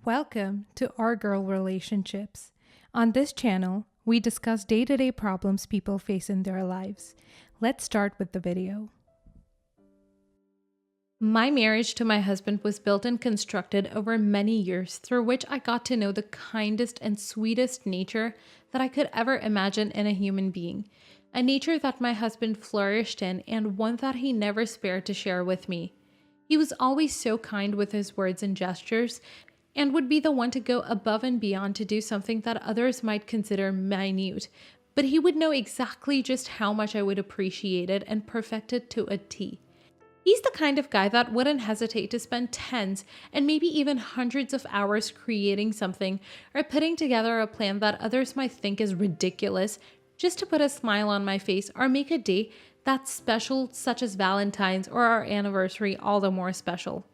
Welcome to Our Girl Relationships. On this channel, we discuss day-to-day problems people face in their lives. Let's start with the video. My marriage to my husband was built and constructed over many years, through which I got to know the kindest and sweetest nature that I could ever imagine in a human being. A nature that my husband flourished in, and one that he never spared to share with me. He was always so kind with his words and gestures, and would be the one to go above and beyond to do something that others might consider minute, but he would know exactly just how much I would appreciate it and perfect it to a T. He's the kind of guy that wouldn't hesitate to spend tens and maybe even hundreds of hours creating something or putting together a plan that others might think is ridiculous just to put a smile on my face or make a day that's special, such as Valentine's or our anniversary, all the more special.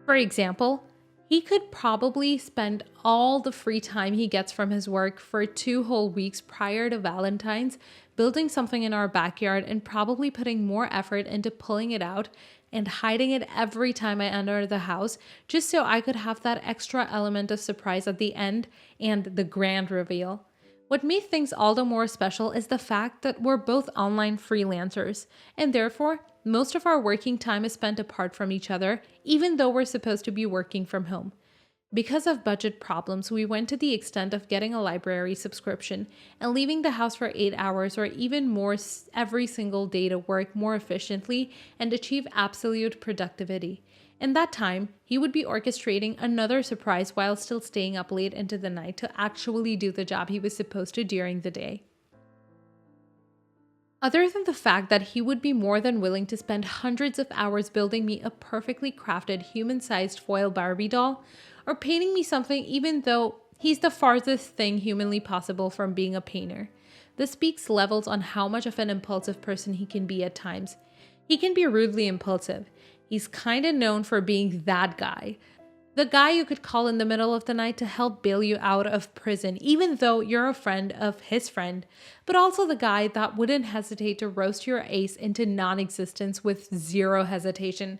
For example, he could probably spend all the free time he gets from his work for 2 whole weeks prior to Valentine's building something in our backyard and probably putting more effort into pulling it out and hiding it every time I enter the house just so I could have that extra element of surprise at the end and the grand reveal. What made things all the more special is the fact that we're both online freelancers, and therefore, most of our working time is spent apart from each other, even though we're supposed to be working from home. Because of budget problems, we went to the extent of getting a library subscription and leaving the house for 8 hours or even more every single day to work more efficiently and achieve absolute productivity. In that time, he would be orchestrating another surprise while still staying up late into the night to actually do the job he was supposed to during the day. Other than the fact that he would be more than willing to spend hundreds of hours building me a perfectly crafted human-sized foil Barbie doll, or painting me something even though he's the farthest thing humanly possible from being a painter. This speaks levels on how much of an impulsive person he can be at times. He can be rudely impulsive. He's kinda known for being that guy. The guy you could call in the middle of the night to help bail you out of prison, even though you're a friend of his friend, but also the guy that wouldn't hesitate to roast your ace into non-existence with zero hesitation.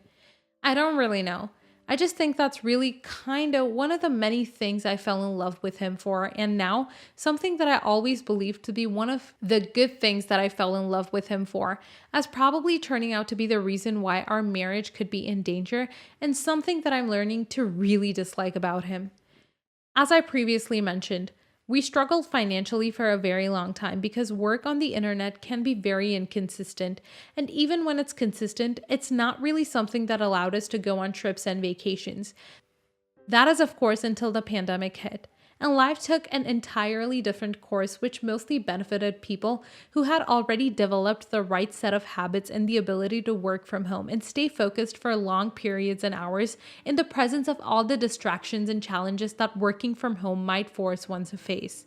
I don't really know. I just think that's really kinda one of the many things I fell in love with him for, and now something that I always believed to be one of the good things that I fell in love with him for, as probably turning out to be the reason why our marriage could be in danger, and something that I'm learning to really dislike about him. As I previously mentioned, we struggled financially for a very long time because work on the internet can be very inconsistent, and even when it's consistent, it's not really something that allowed us to go on trips and vacations. That is, of course, until the pandemic hit, and life took an entirely different course, which mostly benefited people who had already developed the right set of habits and the ability to work from home and stay focused for long periods and hours in the presence of all the distractions and challenges that working from home might force one to face.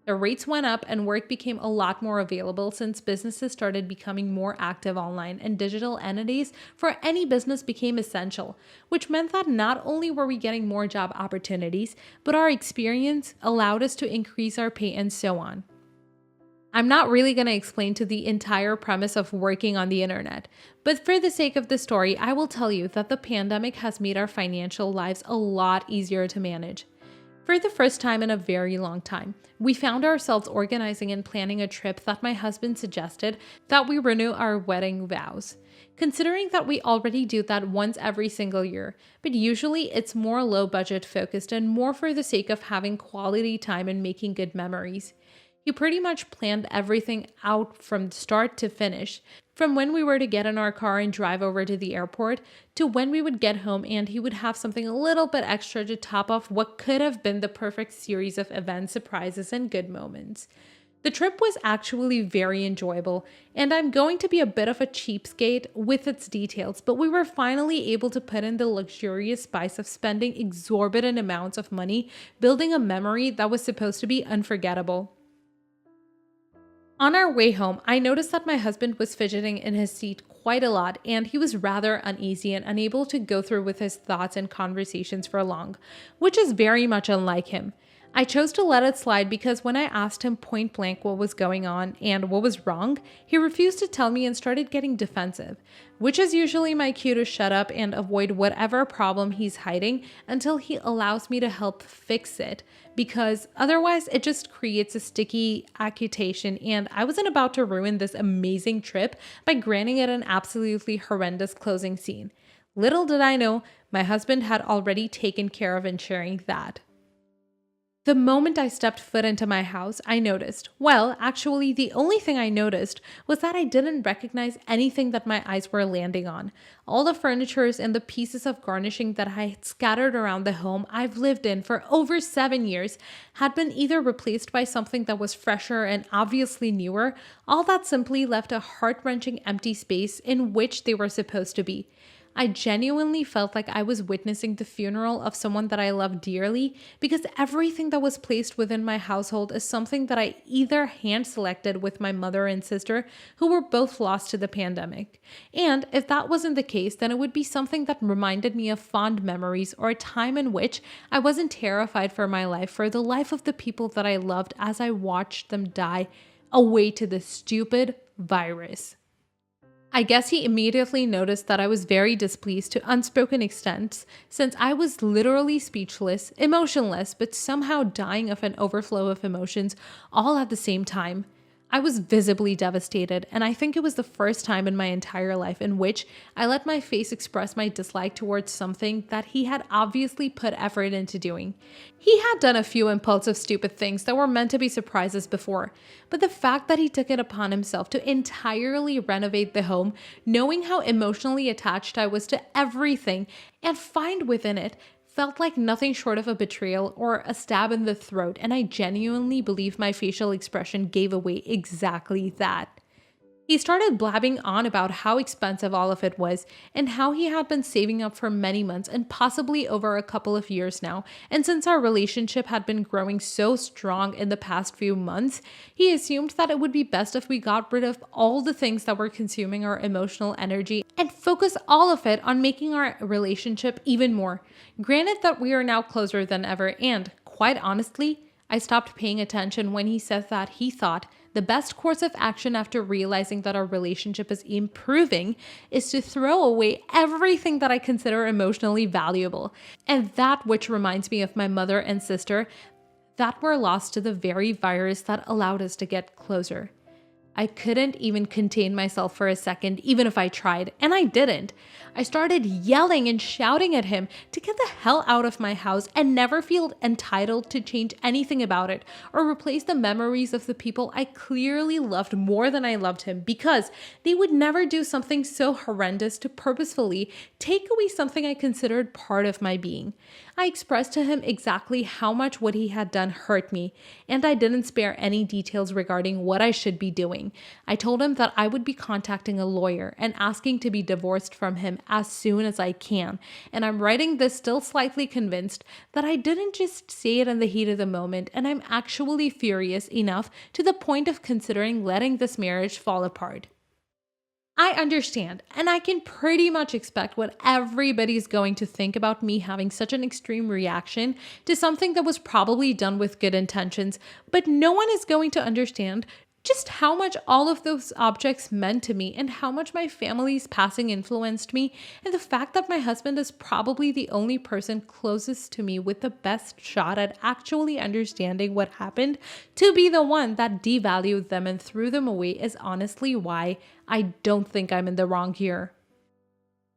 The rates went up and work became a lot more available since businesses started becoming more active online and digital entities for any business became essential, which meant that not only were we getting more job opportunities, but our experience allowed us to increase our pay and so on. I'm not really going to explain to the entire premise of working on the internet, but for the sake of the story, I will tell you that the pandemic has made our financial lives a lot easier to manage. For the first time in a very long time, we found ourselves organizing and planning a trip that my husband suggested that we renew our wedding vows. Considering that we already do that once every single year, but usually it's more low budget focused and more for the sake of having quality time and making good memories. He pretty much planned everything out from start to finish, from when we were to get in our car and drive over to the airport to when we would get home, and he would have something a little bit extra to top off what could have been the perfect series of events, surprises, and good moments. The trip was actually very enjoyable, and I'm going to be a bit of a cheapskate with its details, but we were finally able to put in the luxurious spice of spending exorbitant amounts of money building a memory that was supposed to be unforgettable. On our way home, I noticed that my husband was fidgeting in his seat quite a lot, and he was rather uneasy and unable to go through with his thoughts and conversations for long, which is very much unlike him. I chose to let it slide because when I asked him point blank what was going on and what was wrong, he refused to tell me and started getting defensive, which is usually my cue to shut up and avoid whatever problem he's hiding until he allows me to help fix it, because otherwise it just creates a sticky accusation and I wasn't about to ruin this amazing trip by granting it an absolutely horrendous closing scene. Little did I know, my husband had already taken care of ensuring that. The moment I stepped foot into my house, I noticed. Well, actually, the only thing I noticed was that I didn't recognize anything that my eyes were landing on. All the furnitures and the pieces of garnishing that I had scattered around the home I've lived in for over 7 years had been either replaced by something that was fresher and obviously newer, all that simply left a heart-wrenching empty space in which they were supposed to be. I genuinely felt like I was witnessing the funeral of someone that I love dearly because everything that was placed within my household is something that I either hand selected with my mother and sister, who were both lost to the pandemic. And if that wasn't the case, then it would be something that reminded me of fond memories or a time in which I wasn't terrified for my life, for the life of the people that I loved as I watched them die away to the stupid virus. I guess he immediately noticed that I was very displeased to unspoken extents, since I was literally speechless, emotionless, but somehow dying of an overflow of emotions all at the same time. I was visibly devastated, and I think it was the first time in my entire life in which I let my face express my dislike towards something that he had obviously put effort into doing. He had done a few impulsive, stupid things that were meant to be surprises before, but the fact that he took it upon himself to entirely renovate the home, knowing how emotionally attached I was to everything, and find within it felt like nothing short of a betrayal or a stab in the throat, and I genuinely believe my facial expression gave away exactly that. He started blabbing on about how expensive all of it was and how he had been saving up for many months and possibly over a couple of years now. And since our relationship had been growing so strong in the past few months, he assumed that it would be best if we got rid of all the things that were consuming our emotional energy and focus all of it on making our relationship even more. Granted that we are now closer than ever, and quite honestly, I stopped paying attention when he said that he thought the best course of action after realizing that our relationship is improving is to throw away everything that I consider emotionally valuable, and that which reminds me of my mother and sister that were lost to the very virus that allowed us to get closer. I couldn't even contain myself for a second, even if I tried, and I didn't. I started yelling and shouting at him to get the hell out of my house and never feel entitled to change anything about it or replace the memories of the people I clearly loved more than I loved him, because they would never do something so horrendous to purposefully take away something I considered part of my being. I expressed to him exactly how much what he had done hurt me, and I didn't spare any details regarding what I should be doing. I told him that I would be contacting a lawyer and asking to be divorced from him as soon as I can, and I'm writing this still slightly convinced that I didn't just say it in the heat of the moment, and I'm actually furious enough to the point of considering letting this marriage fall apart. I understand, and I can pretty much expect what everybody's going to think about me having such an extreme reaction to something that was probably done with good intentions, but no one is going to understand just how much all of those objects meant to me and how much my family's passing influenced me, and the fact that my husband is probably the only person closest to me with the best shot at actually understanding what happened to be the one that devalued them and threw them away is honestly why I don't think I'm in the wrong here.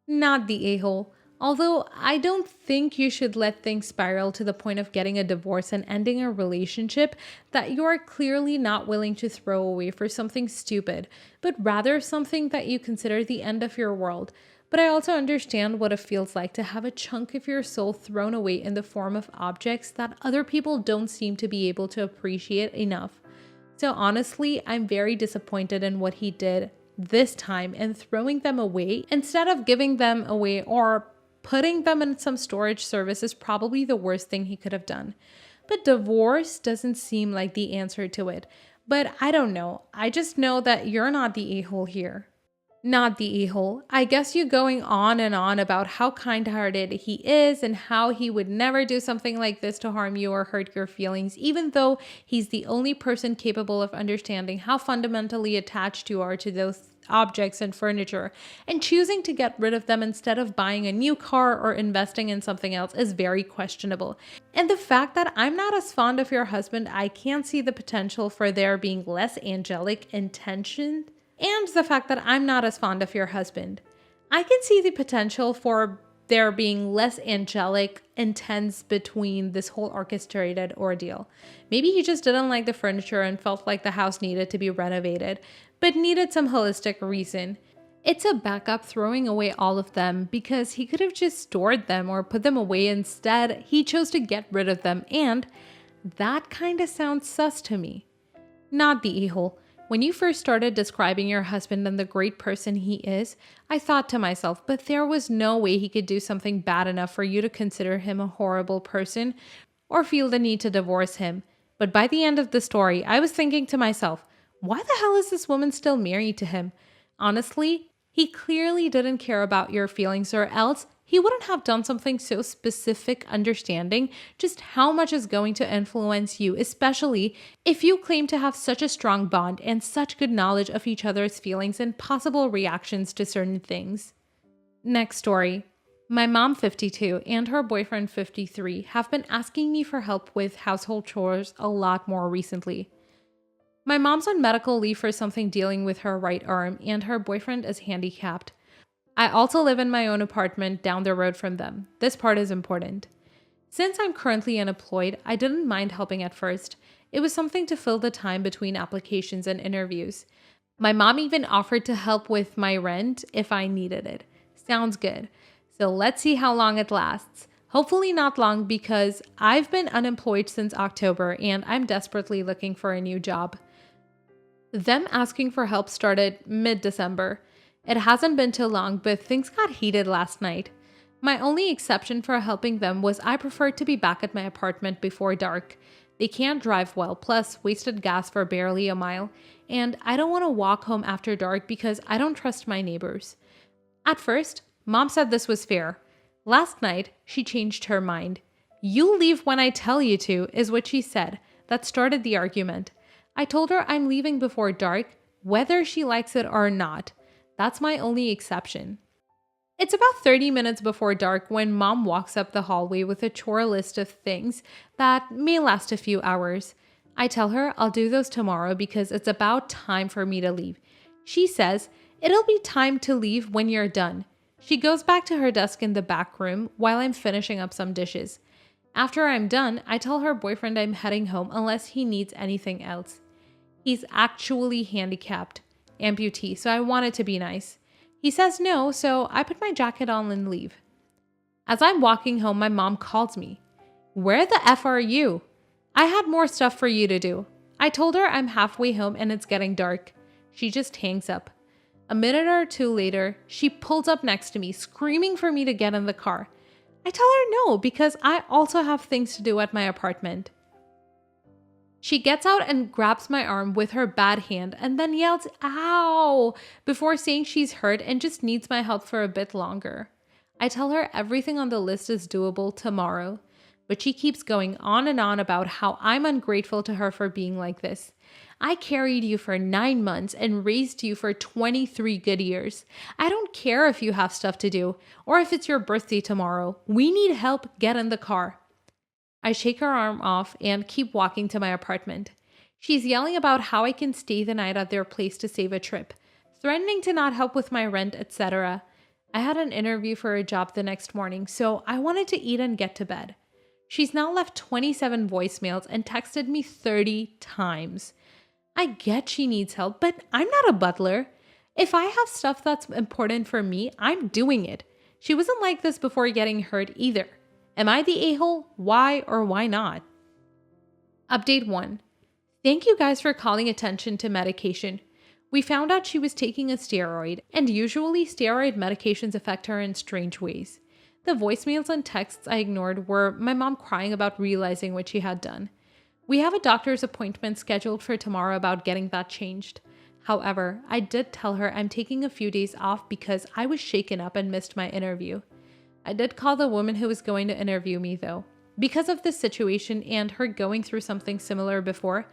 Not the a-hole. Although I don't think you should let things spiral to the point of getting a divorce and ending a relationship that you are clearly not willing to throw away for something stupid, but rather something that you consider the end of your world. But I also understand what it feels like to have a chunk of your soul thrown away in the form of objects that other people don't seem to be able to appreciate enough. So honestly, I'm very disappointed in what he did this time, and throwing them away instead of giving them away or putting them in some storage service is probably the worst thing he could have done. But divorce doesn't seem like the answer to it. But I don't know. I just know that you're not the a-hole here. Not the a-hole. I guess you going on and on about how kind-hearted he is and how he would never do something like this to harm you or hurt your feelings, even though he's the only person capable of understanding how fundamentally attached you are to those objects and furniture, and choosing to get rid of them instead of buying a new car or investing in something else is very questionable. And the fact that I'm not as fond of your husband, I can't see the potential for there being less angelic intention, and the fact that I'm not as fond of your husband. I can see the potential for there being less angelic intense between this whole orchestrated ordeal. Maybe he just didn't like the furniture and felt like the house needed to be renovated, but needed some holistic reason. It's a backup throwing away all of them because he could have just stored them or put them away instead. He chose to get rid of them, and that kind of sounds sus to me. Not the a-hole. When you first started describing your husband and the great person he is, I thought to myself, but there was no way he could do something bad enough for you to consider him a horrible person or feel the need to divorce him. But by the end of the story, I was thinking to myself, why the hell is this woman still married to him? Honestly, he clearly didn't care about your feelings, or else he wouldn't have done something so specific, understanding just how much is going to influence you, especially if you claim to have such a strong bond and such good knowledge of each other's feelings and possible reactions to certain things. Next story. My mom, 52, and her boyfriend, 53, have been asking me for help with household chores a lot more recently. My mom's on medical leave for something dealing with her right arm, and her boyfriend is handicapped. I also live in my own apartment down the road from them. This part is important. Since I'm currently unemployed, I didn't mind helping at first. It was something to fill the time between applications and interviews. My mom even offered to help with my rent if I needed it. Sounds good. So let's see how long it lasts. Hopefully not long, because I've been unemployed since October and I'm desperately looking for a new job. Them asking for help started mid-December. It hasn't been too long, but things got heated last night. My only exception for helping them was I preferred to be back at my apartment before dark. They can't drive well, plus wasted gas for barely a mile, and I don't want to walk home after dark because I don't trust my neighbors. At first, Mom said this was fair. Last night, she changed her mind. "You leave when I tell you to," is what she said. That started the argument. I told her I'm leaving before dark, whether she likes it or not. That's my only exception. It's about 30 minutes before dark when Mom walks up the hallway with a chore list of things that may last a few hours. I tell her I'll do those tomorrow because it's about time for me to leave. She says, "It'll be time to leave when you're done." She goes back to her desk in the back room while I'm finishing up some dishes. After I'm done, I tell her boyfriend I'm heading home unless he needs anything else. He's actually handicapped, amputee, so I want it to be nice. He says no, so I put my jacket on and leave. As I'm walking home, my mom calls me. "Where the F are you? I had more stuff for you to do." I told her I'm halfway home and it's getting dark. She just hangs up. A minute or two later, she pulls up next to me, screaming for me to get in the car. I tell her no, because I also have things to do at my apartment. She gets out and grabs my arm with her bad hand and then yells, "Ow!" before saying she's hurt and just needs my help for a bit longer. I tell her everything on the list is doable tomorrow, but she keeps going on and on about how I'm ungrateful to her for being like this. I carried you for 9 months and raised you for 23 good years. I don't care if you have stuff to do or if it's your birthday tomorrow. We need help. Get in the car. I shake her arm off and keep walking to my apartment. She's yelling about how I can stay the night at their place to save a trip, threatening to not help with my rent, etc. I had an interview for a job the next morning, so I wanted to eat and get to bed. She's now left 27 voicemails and texted me 30 times. I get she needs help, but I'm not a butler. If I have stuff that's important for me, I'm doing it. She wasn't like this before getting hurt either. Am I the a-hole? Why or why not? Update 1. Thank you guys for calling attention to medication. We found out she was taking a steroid, and usually steroid medications affect her in strange ways. The voicemails and texts I ignored were my mom crying about realizing what she had done. We have a doctor's appointment scheduled for tomorrow about getting that changed. However, I did tell her I'm taking a few days off because I was shaken up and missed my interview. I did call the woman who was going to interview me though. Because of this situation and her going through something similar before,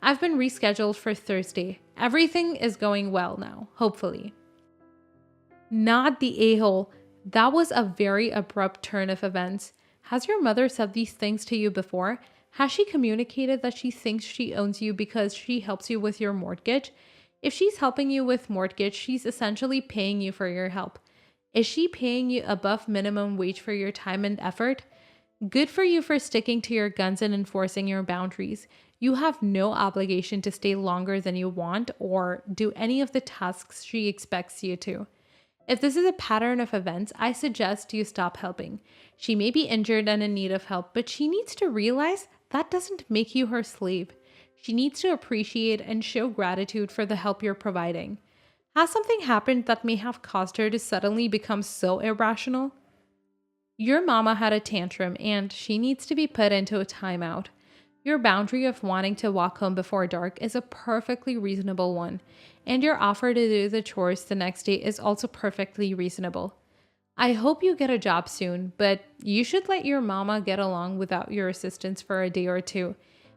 I've been rescheduled for Thursday. Everything is going well now, hopefully. Not the a-hole. That was a very abrupt turn of events. Has your mother said these things to you before? Has she communicated that she thinks she owns you because she helps you with your mortgage? If she's helping you with mortgage, she's essentially paying you for your help. Is she paying you above minimum wage for your time and effort? Good for you for sticking to your guns and enforcing your boundaries. You have no obligation to stay longer than you want or do any of the tasks she expects you to. If this is a pattern of events, I suggest you stop helping. She may be injured and in need of help, but she needs to realize that doesn't make you her slave. She needs to appreciate and show gratitude for the help you're providing. Has something happened that may have caused her to suddenly become so irrational? Your mama had a tantrum and she needs to be put into a timeout. Your boundary of wanting to walk home before dark is a perfectly reasonable one, and your offer to do the chores the next day is also perfectly reasonable. I hope you get a job soon, but you should let your mama get along without your assistance for a day or two.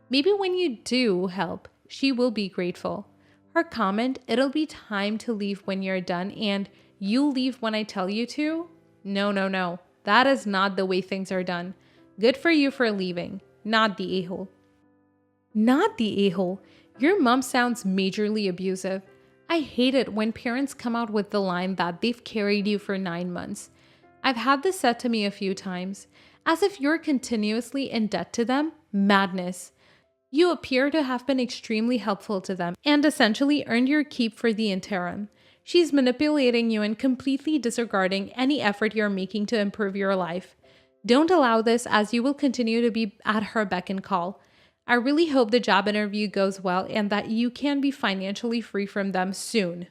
Maybe when you do help, she will be grateful. Her comment, "It'll be time to leave when you're done and you'll leave when I tell you to?" No, no, no. That is not the way things are done. Good for you for leaving. Not the a-hole. Not the a-hole. Your mom sounds majorly abusive. I hate it when parents come out with the line that they've carried you for 9 months. I've had this said to me a few times. As if you're continuously in debt to them? Madness. You appear to have been extremely helpful to them and essentially earned your keep for the interim. She's manipulating you and completely disregarding any effort you're making to improve your life. Don't allow this, as you will continue to be at her beck and call. I really hope the job interview goes well and that you can be financially free from them soon.